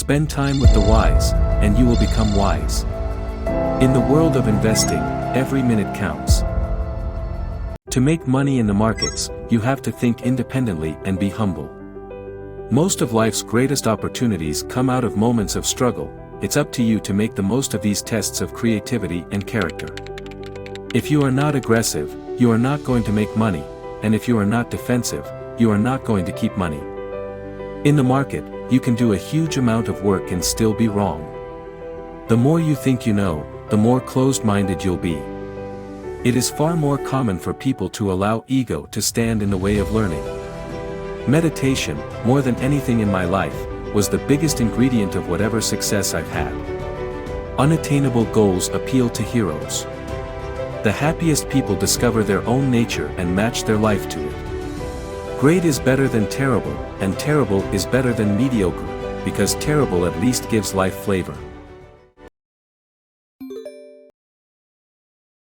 Spend time with the wise, and you will become wise. In the world of investing, every minute counts. To make money in the markets, you have to think independently and be humble. Most of life's greatest opportunities come out of moments of struggle. It's up to you to make the most of these tests of creativity and character. If you are not aggressive, you are not going to make money, and if you are not defensive, you are not going to keep money. In the market, you can do a huge amount of work and still be wrong. The more you think you know, the more closed-minded you'll be. It is far more common for people to allow ego to stand in the way of learning. Meditation, more than anything in my life, was the biggest ingredient of whatever success I've had. Unattainable goals appeal to heroes. The happiest people discover their own nature and match their life to it. Great is better than terrible, and terrible is better than mediocre, because terrible at least gives life flavor.